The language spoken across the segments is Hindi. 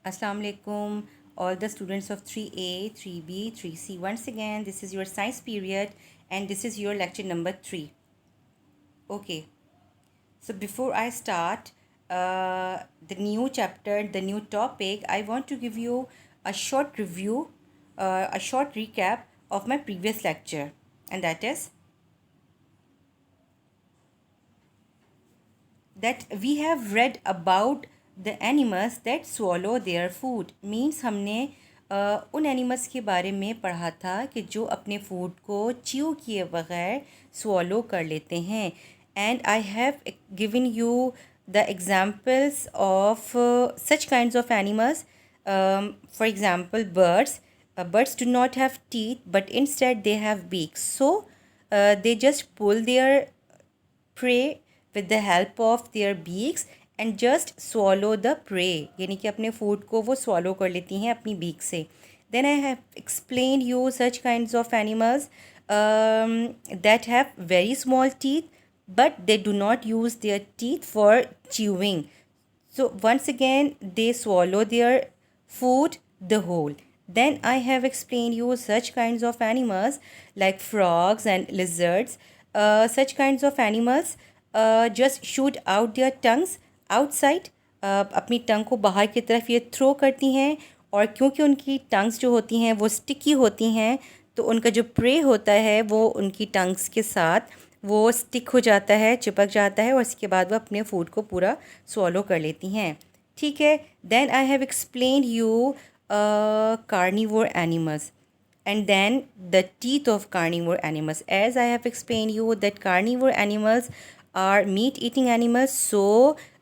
Assalamu alaikum, all the students of 3A, 3B, 3C. Once again, this is your science period and this is your lecture number 3. Okay, so before I start the new chapter, the new topic, I want to give you a short review, a short recap of my previous lecture, and that is that we have read about the animals that swallow their food. Means हमने उन एनिमल्स के बारे में पढ़ा था कि जो अपने फूड को च्यू किए बगैर swallow कर लेते हैं. And I have given you the examples of such kinds of animals. For example, birds. Birds do not have teeth, but instead they have beaks. So they just pull their prey with the help of their beaks and just swallow the prey. यानी कि अपने food को वो swallow कर लेती हैं अपनी beak से. Then I have explained you such kinds of animals that have very small teeth, but they do not use their teeth for chewing. So once again, they swallow their food the whole. Then I have explained you such kinds of animals like frogs and lizards. Such kinds of animals just shoot out their tongues outside. अपनी टंग को बाहर की तरफ ये थ्रो करती हैं और क्योंकि उनकी टंग्स जो होती हैं वो स्टिकी होती हैं तो उनका जो प्रे होता है वो उनकी टंग्स के साथ वो स्टिक हो जाता है, चिपक जाता है और इसके बाद वो अपने फूड को पूरा swallow कर लेती हैं. ठीक है. Then I have explained you carnivore animals and then the teeth of carnivore animals. As I have explained you that carnivore animals are meat eating animals, so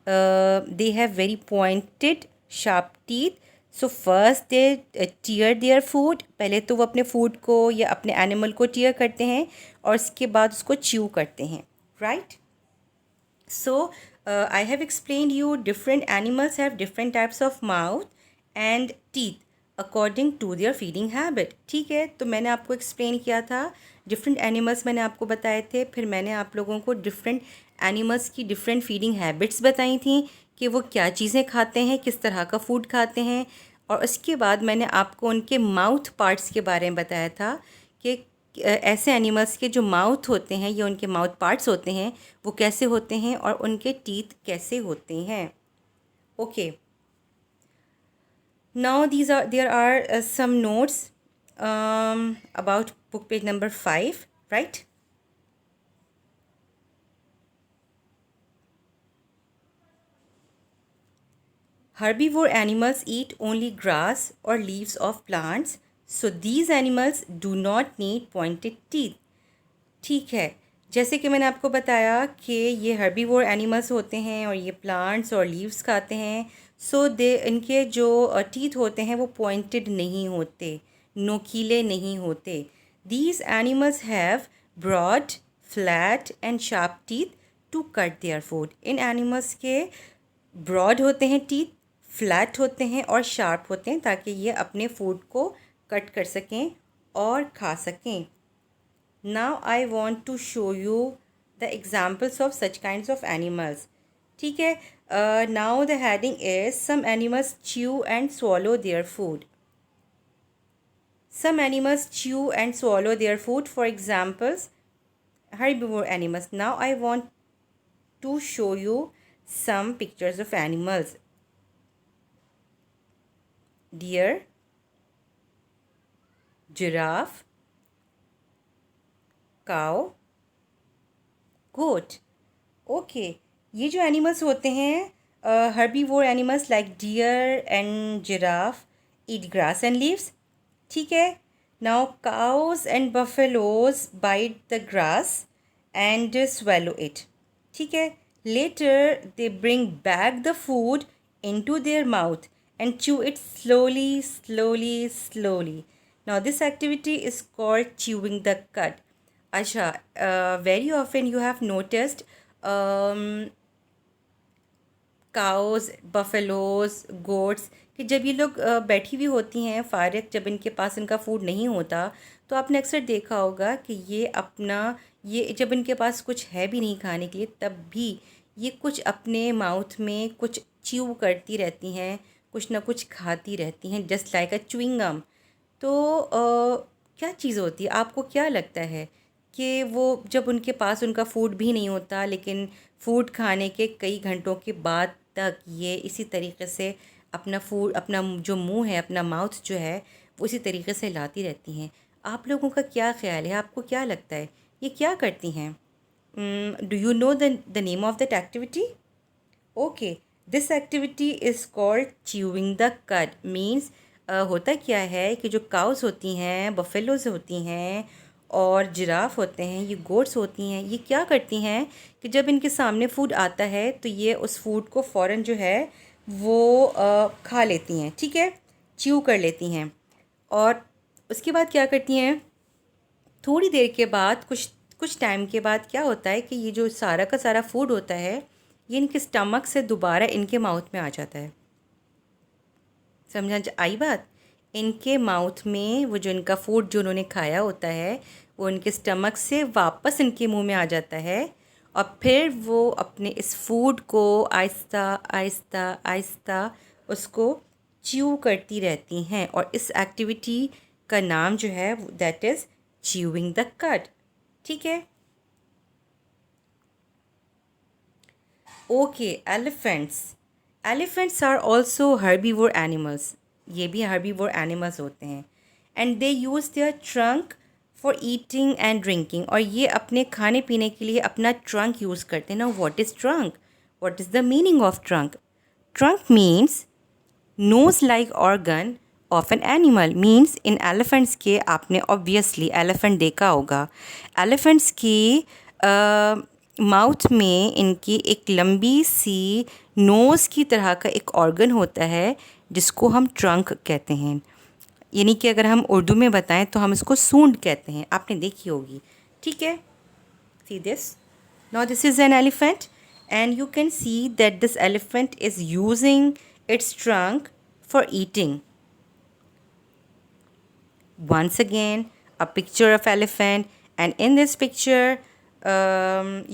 they have very pointed sharp teeth. So first they tear their food. पहले तो वो अपने फूड को या अपने एनिमल को टीयर करते हैं और उसके बाद उसको च्यू करते हैं. Right. So I have explained you different animals have different types of mouth and teeth according to their feeding habit. ठीक है. तो मैंने आपको एक्सप्लेन किया था डिफरेंट एनिमल्स मैंने आपको बताए थे. फिर मैंने आप लोगों को डिफरेंट एनिमल्स की डिफरेंट फीडिंग हैबिट्स बताई थी कि वो क्या चीज़ें खाते हैं, किस तरह का फूड खाते हैं. और उसके बाद मैंने आपको उनके माउथ पार्ट्स के बारे में बताया था कि ऐसे एनिमल्स के जो माउथ होते हैं या उनके माउथ पार्ट्स होते हैं वो कैसे होते हैं और उनके टीथ कैसे होते हैं. Okay. Now there are some notes about book page number 5, right? Herbivore animals eat only grass or leaves of plants, so these animals do not need pointed teeth. ठीक है. जैसे कि मैंने आपको बताया कि ये हर्बीवोर एनिमल्स होते हैं और ये प्लांट्स और लीव्स खाते हैं. सो इनके जो टीथ होते हैं वो पॉइंटेड नहीं होते, नोकीले नहीं होते. These animals have broad, flat and sharp teeth to cut their food. इन एनिमल्स के ब्रॉड होते हैं टीथ, फ्लैट होते हैं और शार्प होते हैं ताकि ये अपने फूड को कट कर सकें और खा सकें. Now I want to show you the examples of such kinds of animals. ठीक है. Now the heading is some animals chew and swallow their food. Some animals chew and swallow their food. For examples, herbivore animals. Now I want to show you some pictures of animals. Deer, giraffe, cow, goat. Okay. ये जो एनिमल्स होते हैं herbivore animals like deer and giraffe eat grass and leaves. ठीक है. Now cows and buffaloes bite the grass and swallow it. ठीक है. Later they bring back the food into their mouth and chew it slowly. Now this activity is called chewing the cud. अच्छा. Very often you have noticed cows, buffaloes, goats कि जब ये लोग बैठी हुई होती हैं फारिग, जब इनके पास इनका फूड नहीं होता तो आपने अक्सर देखा होगा कि ये जब इनके पास कुछ है भी नहीं खाने के लिए तब भी ये कुछ अपने माउथ में कुछ च्यू करती रहती हैं, कुछ ना कुछ खाती रहती हैं, just like a chewing gum. तो क्या चीज़ होती है, आपको क्या लगता है कि वो जब उनके पास उनका फूड भी नहीं होता, लेकिन फूड खाने के कई घंटों के बाद तक ये इसी तरीके से अपना फूड, अपना जो मुंह है, अपना माउथ जो है, वो इसी तरीके से हिलाती रहती हैं। आप लोगों का क्या ख्याल है, आपको क्या लगता है ये क्या करती हैं? Do you know the name of that activity? Okay, this activity is called chewing the कड। मीन्स होता क्या है कि जो काउस होती हैं, बफेलोज होती हैं और जिराफ होते हैं, ये गोट्स होती हैं, ये क्या करती हैं कि जब इनके सामने फूड आता है तो ये उस फूड को फ़ौरन जो है वो खा लेती हैं, ठीक है, च्यू कर लेती हैं। और उसके बाद क्या करती हैं, थोड़ी देर के बाद, कुछ कुछ टाइम के बाद क्या होता है कि ये जो सारा का सारा फूड होता है, ये इनके स्टमक से दोबारा इनके माउथ में आ जाता है। आई बात? इनके माउथ में वो जो इनका फूड जो उन्होंने खाया होता है, वो इनके स्टमक से वापस इनके मुंह में आ जाता है। और फिर वो अपने इस फूड को आहिस्ता आहिस्ता आहिस्ता उसको च्यू करती रहती हैं, और इस एक्टिविटी का नाम जो है that is chewing the cud, ठीक है। Okay, elephants are also herbivore animals. ये भी हर्बीवोर एनिमल्स होते हैं। And they use their trunk for eating and drinking. और ये अपने खाने पीने के लिए अपना ट्रंक यूज़ करते हैं ना। What is trunk? What is the meaning of trunk? Trunk means nose like organ of an animal. Means इन एलिफेंट्स के, आपने ऑब्वियसली एलिफेंट देखा होगा, एलिफेंट्स की माउथ में इनकी एक लंबी सी नोज़ की तरह का एक ऑर्गन होता है जिसको हम ट्रंक कहते हैं। यानी कि अगर हम उर्दू में बताएं तो हम इसको सूंड कहते हैं, आपने देखी होगी, ठीक है। See this, now this is an elephant, and you can see that this elephant is using its trunk for eating. Once again, a picture of elephant, and in this picture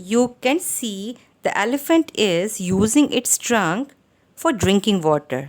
you can see the elephant is using its trunk for drinking water.